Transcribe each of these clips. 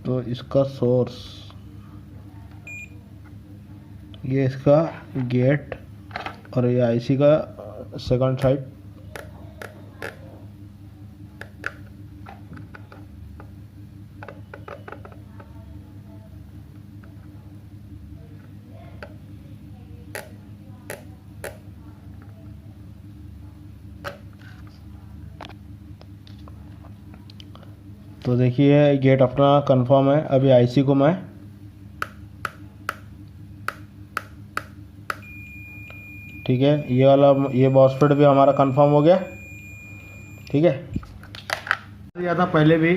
तो इसका सोर्स, ये इसका गेट और ये आईसी का सेकंड साइड। तो देखिए गेट अपना कंफर्म है। अभी आईसी को मैं ठीक है, ये वाला ये मॉसफेट भी हमारा कंफर्म हो गया। ठीक है, दिया था पहले भी,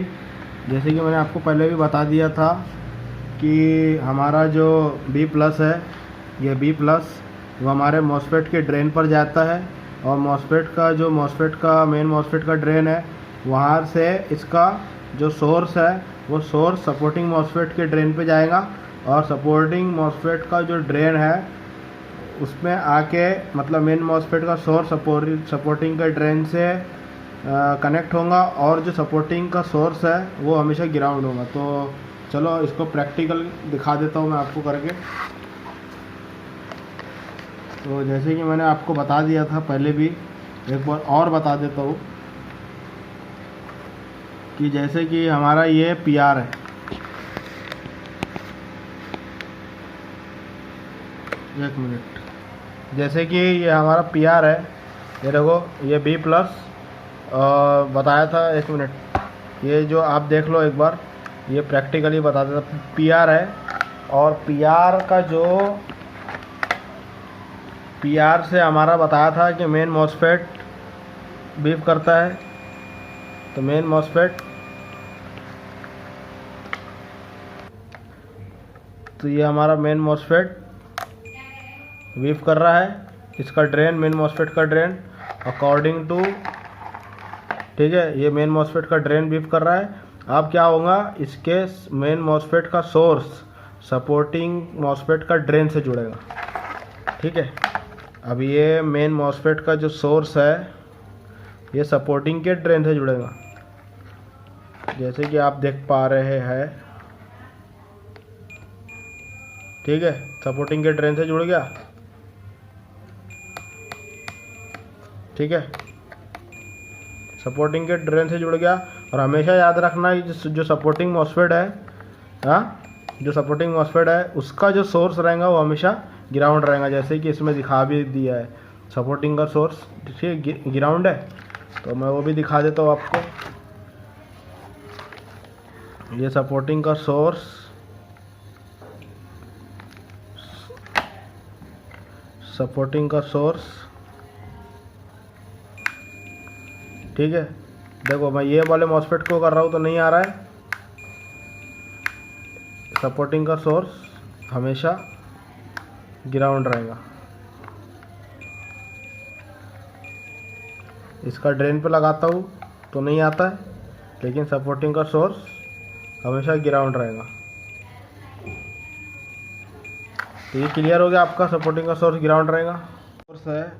जैसे कि मैंने आपको पहले भी बता दिया था कि हमारा जो बी प्लस है, ये बी प्लस वो हमारे मॉसफेट के ड्रेन पर जाता है और मॉसफेट का मेन मॉसफेट का ड्रेन है, वहाँ से इसका जो सोर्स है वो सोर्स सपोर्टिंग मॉसफेट के ड्रेन पे जाएगा और सपोर्टिंग मॉसफेट का जो ड्रेन है उसमें आके मतलब मेन मॉसफेट का सोर्स सपोर्टिंग के ड्रेन से कनेक्ट होगा और जो सपोर्टिंग का सोर्स है वो हमेशा ग्राउंड होगा। तो चलो इसको प्रैक्टिकल दिखा देता हूँ मैं आपको करके। तो जैसे कि मैंने आपको बता दिया था पहले भी, एक बार और बता देता हूँ कि जैसे कि हमारा ये पीआर है, एक मिनट, जैसे कि ये हमारा पीआर है, ये देखो ये बी प्लस बताया था। एक मिनट, ये जो आप देख लो एक बार, ये प्रैक्टिकली बता देता। पीआर है और पीआर का जो पीआर से हमारा बताया था कि मेन मॉसफेट बीफ करता है। तो मेन मॉसफेट, तो ये हमारा मेन मॉसफेट बीफ कर रहा है, इसका ड्रेन मेन मॉसफेट का ड्रेन अकॉर्डिंग टू, ठीक है, ये मेन मॉसफेट का ड्रेन बीफ कर रहा है। अब क्या होगा, इसके मेन मॉसफेट का सोर्स सपोर्टिंग मॉसफेट का ड्रेन से जुड़ेगा। ठीक है, अब ये मेन मॉसफेट का जो सोर्स है ये सपोर्टिंग के ड्रेन से जुड़ेगा, जैसे कि आप देख पा रहे हैं। ठीक है, सपोर्टिंग के ड्रेन से जुड़ गया। ठीक है, सपोर्टिंग के ड्रेन से जुड़ गया। और हमेशा याद रखना जो सपोर्टिंग मॉसफेट है, हाँ, जो सपोर्टिंग मॉसफेट है उसका जो सोर्स रहेगा वो हमेशा ग्राउंड रहेगा, जैसे कि इसमें दिखा भी दिया है सपोर्टिंग का सोर्स, ठीक है, ग्राउंड है। तो मैं वो भी दिखा देता हूँ आपको। ये सपोर्टिंग का सोर्स, सपोर्टिंग का सोर्स, ठीक है। देखो मैं ये वाले मॉसफेट को कर रहा हूँ तो नहीं आ रहा है। सपोर्टिंग का सोर्स हमेशा ग्राउंड रहेगा। इसका ड्रेन पे लगाता हूँ तो नहीं आता है, लेकिन सपोर्टिंग का सोर्स हमेशा ग्राउंड रहेगा। तो ये क्लियर हो गया आपका, सपोर्टिंग का सोर्स ग्राउंड रहेगा। सोर्स है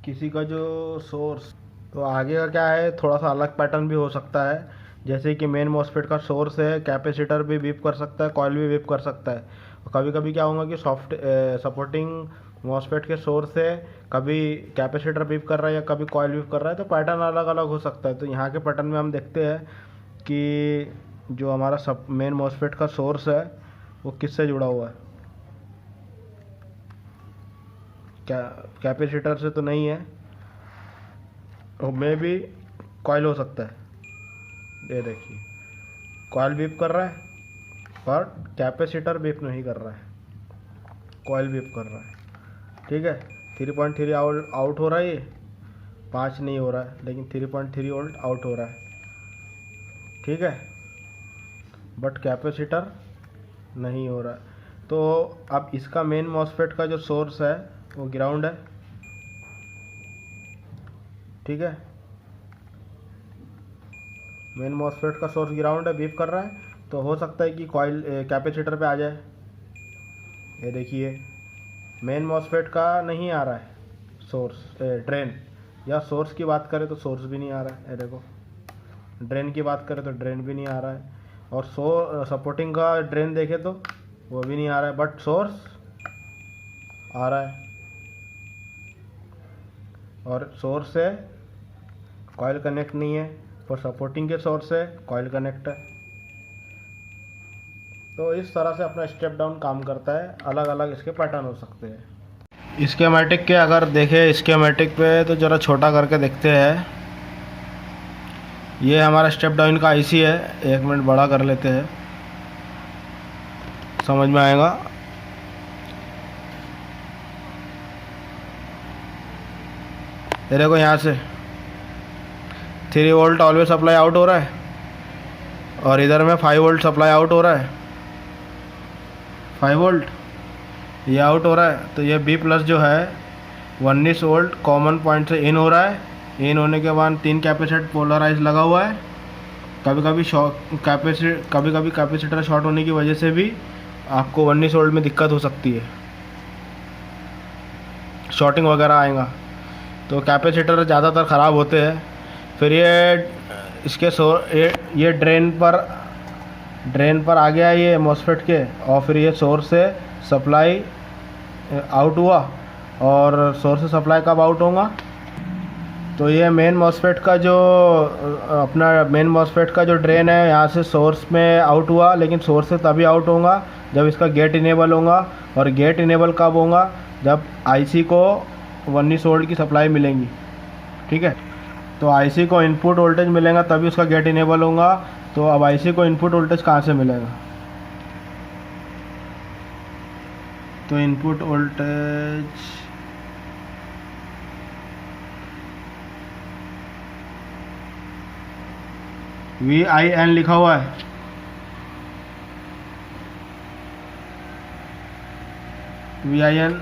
किसी का जो सोर्स, तो आगे का क्या है, थोड़ा सा अलग पैटर्न भी हो सकता है। जैसे कि मेन मॉसफेट का सोर्स है, कैपेसिटर भी बीप कर सकता है, कॉइल भी बीप कर सकता है। कभी कभी क्या होगा कि सपोर्टिंग मॉसफेट के सोर्स से कभी कैपेसिटर बीप कर रहा है या कभी कॉइल बीप कर रहा है, तो पैटर्न अलग अलग हो सकता है। तो यहाँ के पैटर्न में हम देखते हैं कि जो हमारा मेन मॉसफेट का सोर्स है वो किससे जुड़ा हुआ है। कैपेसिटर से तो नहीं है, और मे भी कॉइल हो सकता है। ये देखिए कॉइल बीप कर रहा है और कैपेसिटर बीप नहीं कर रहा है, कॉइल बीप कर रहा है। ठीक है, 3.3 आउट हो रहा है, ये 5 नहीं हो रहा है, लेकिन 3.3 वोल्ट आउट हो रहा है। ठीक है, बट कैपेसिटर नहीं हो रहा है। तो अब इसका मेन मॉसफेट का जो सोर्स है वो ग्राउंड है। ठीक है, मेन मॉसफेट का सोर्स ग्राउंड है, बीप कर रहा है। तो हो सकता है कि कॉइल कैपेसिटर पे आ जाए। ये देखिए मेन मॉसफेट का नहीं आ रहा है सोर्स, ड्रेन, या सोर्स की बात करें तो सोर्स भी नहीं आ रहा है। ये देखो ड्रेन की बात करें तो ड्रेन भी नहीं आ रहा है। और सपोर्टिंग का ड्रेन देखे तो वो भी नहीं आ रहा है, बट सोर्स आ रहा है। और सोर्स से कॉइल कनेक्ट नहीं है, पर सपोर्टिंग के सोर्स से कॉइल कनेक्ट है। तो इस तरह से अपना स्टेप डाउन काम करता है। अलग अलग इसके पैटर्न हो सकते हैं। स्कीमेटिक के अगर देखें स्कीमेटिक पे तो ज़रा छोटा करके देखते हैं। ये हमारा स्टेप डाउन का आईसी है। 1 मिनट बड़ा कर लेते हैं, समझ में आएगा। ये देखो यहाँ से 3 वोल्ट ऑलवेज सप्लाई आउट हो रहा है और इधर में 5 वोल्ट सप्लाई आउट हो रहा है। 5 वोल्ट ये आउट हो रहा है। तो ये बी प्लस जो है 19 वोल्ट कॉमन पॉइंट से इन हो रहा है। इन होने के बाद 3 कैपेसिटर पोलराइज लगा हुआ है। कभी कभी कैपेसिटर शॉर्ट होने की वजह से भी आपको 19 वोल्ट में दिक्कत हो सकती है, शॉर्टिंग वगैरह आएगा। तो कैपेसिटर ज़्यादातर ख़राब होते हैं। फिर ये ड्रेन पर आ गया ये मॉसफेट के, और फिर ये सोर्स से सप्लाई आउट हुआ। और सोर्स से सप्लाई कब आउट होगा, तो ये मेन मॉसफेट का जो ड्रेन है यहाँ से सोर्स में आउट हुआ, लेकिन सोर्स से तभी आउट होगा जब इसका गेट इनेबल होगा। और गेट इनेबल कब होगा, जब आईसी को 19 वोल्ट की सप्लाई मिलेंगी। ठीक है, तो आईसी को इनपुट वोल्टेज मिलेगा तभी उसका गेट इनेबल होगा। तो अब आईसी को इनपुट वोल्टेज कहाँ से मिलेगा, तो इनपुट वोल्टेज VIN लिखा हुआ है। VIN,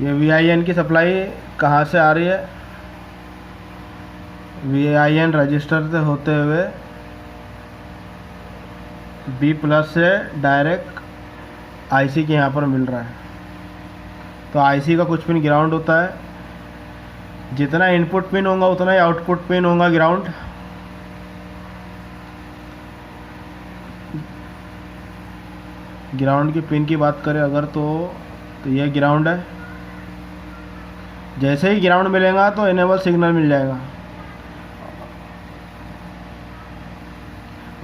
ये VIN की सप्लाई कहाँ से आ रही है, VIN रजिस्टर से होते हुए B प्लस से डायरेक्ट IC के यहाँ पर मिल रहा है। तो IC का कुछ पिन ग्राउंड होता है। जितना इनपुट पिन होगा उतना ही आउटपुट पिन होगा ग्राउंड। ग्राउंड की पिन की बात करें अगर तो ये ग्राउंड है। जैसे ही ग्राउंड मिलेगा तो इनेबल सिग्नल मिल जाएगा।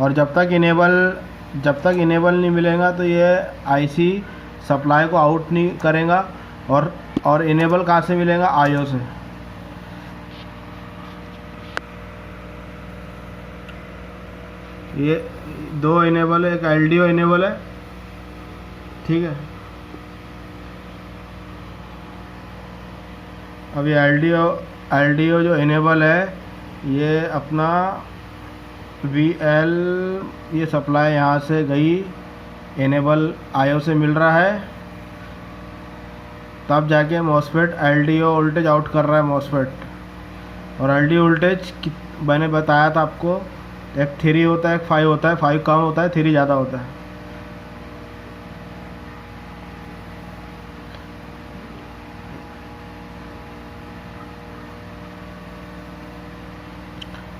और जब तक इनेबल नहीं मिलेगा तो ये आईसी सप्लाई को आउट नहीं करेगा। और इनेबल कहाँ से मिलेगा, आईओ से। ये 2 इनेबल है, एक एलडीओ इनेबल है। ठीक है, अभी एलडीओ जो इनेबल है ये अपना VL, ये सप्लाई यहाँ से गई, इनेबल आईओ से मिल रहा है। तब जाके मॉसफेट एलडीओ वोल्टेज आउट कर रहा है मॉसफेट। और एलडीओ वोल्टेज मैंने बताया था आपको, एक 3 होता है, एक 5 होता है। 5 कम होता है, 3 ज़्यादा होता है।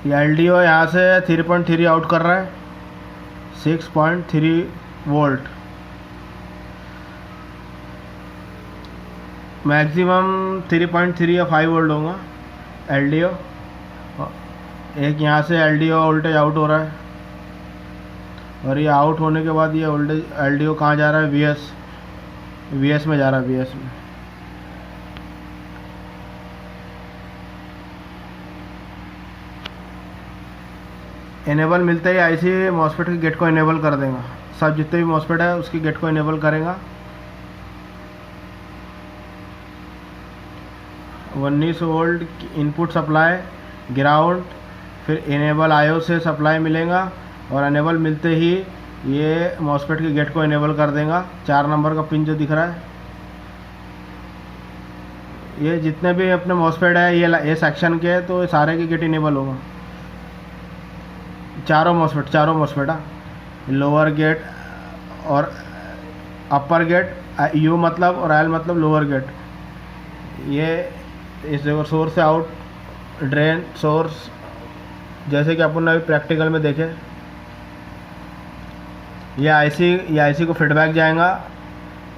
ये एलडीओ यहाँ से 3.3 आउट कर रहा है, 6.3 वोल्ट। मैक्सिमम 3.3 या 5 वोल्ट होगा एलडीओ। एक यहाँ से एलडीओ वोल्टेज आउट हो रहा है, और ये आउट होने के बाद ये वोल्टेज एलडीओ कहाँ जा रहा है, वीएस में जा रहा है, वीएस में। इनेबल मिलते ही आईसी मॉसफेट के गेट को इनेबल कर देगा। सब जितने भी मॉसफेट है उसके गेट को इनेबल करेगा। 19 वोल्ट इनपुट सप्लाई ग्राउंड, फिर इनेबल आईओ से सप्लाई मिलेगा। और इनेबल मिलते ही ये मॉसफेट के गेट को इनेबल कर देगा। 4 नंबर का पिन जो दिख रहा है, ये जितने भी अपने मॉसफेट है ये सेक्शन के, तो सारे के गेट इनेबल होगा। चारों मॉसफेट लोअर गेट और अपर गेट, यू मतलब और एल मतलब लोअर गेट। ये इस जगह सोर्स से आउट, ड्रेन, सोर्स, जैसे कि अपन ने अभी प्रैक्टिकल में देखे, ये आईसी को फीडबैक जाएगा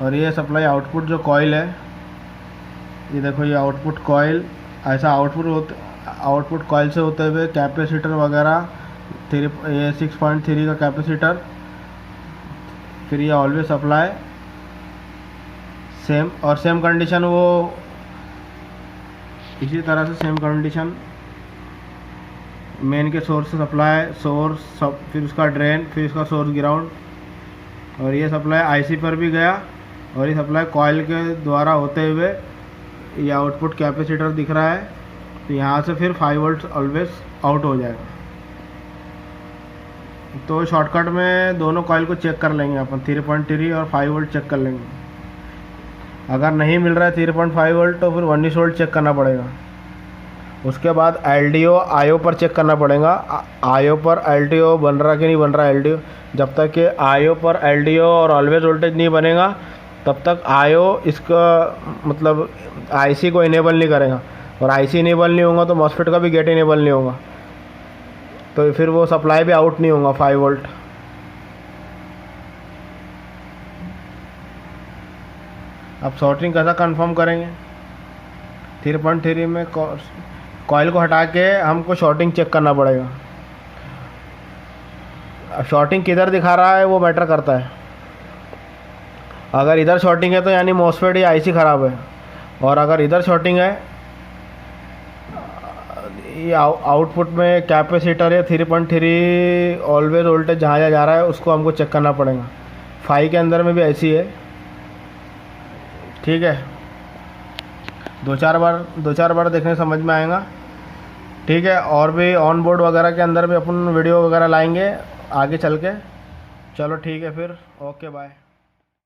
और ये सप्लाई आउटपुट जो कॉइल है, ये देखो ये आउटपुट कॉइल, ऐसा आउटपुट कॉइल से होते हुए कैपेसिटर वगैरह ये 6.3 का कैपेसिटर, फिर ये ऑलवेज सप्लाई सेम कंडीशन, वो इसी तरह से सेम कंडीशन मेन के सोर्स से सप्लाई फिर उसका ड्रेन, फिर इसका सोर्स ग्राउंड, और ये सप्लाई आईसी पर भी गया और ये सप्लाई कॉइल के द्वारा होते हुए ये आउटपुट कैपेसिटर दिख रहा है, तो यहाँ से फिर 5 वोल्ट ऑलवेज आउट हो जाएगा। तो शॉर्टकट में दोनों कॉइल को चेक कर लेंगे अपन, 3.3 और 5 वोल्ट चेक कर लेंगे। अगर नहीं मिल रहा है 3.5 वोल्ट तो फिर 19 वोल्ट चेक करना पड़ेगा। उसके बाद LDO आईओ पर चेक करना पड़ेगा, आईओ पर LDO बन रहा कि नहीं बन रहा LDO। जब तक कि आईओ पर LDO और ऑलवेज वोल्टेज नहीं बनेगा तब तक आईओ इसका मतलब आईसी को इनेबल नहीं करेगा, और आईसी इनेबल नहीं होगा तो मॉसफेट का भी गेट इनेबल नहीं होगा, तो फिर वो सप्लाई भी आउट नहीं होगा 5 वोल्ट। अब सॉर्टिंग कैसा कंफर्म करेंगे, 3.3 में कॉइल को हटा के हमको शॉर्टिंग चेक करना पड़ेगा। अब शॉर्टिंग किधर दिखा रहा है वो मैटर करता है। अगर इधर शॉर्टिंग है तो यानी मॉसफेट या आईसी ख़राब है, और अगर इधर शॉर्टिंग है ये आउटपुट में कैपेसिटर या 3.3 ऑलवेज वोल्टेज जहाँ जा रहा है उसको हमको चेक करना पड़ेगा। 5 के अंदर में भी ऐसी है, ठीक है। दो चार बार देखने समझ में आएगा, ठीक है। और भी ऑन बोर्ड वगैरह के अंदर भी अपन वीडियो वगैरह लाएंगे आगे चल के। चलो ठीक है फिर, ओके बाय।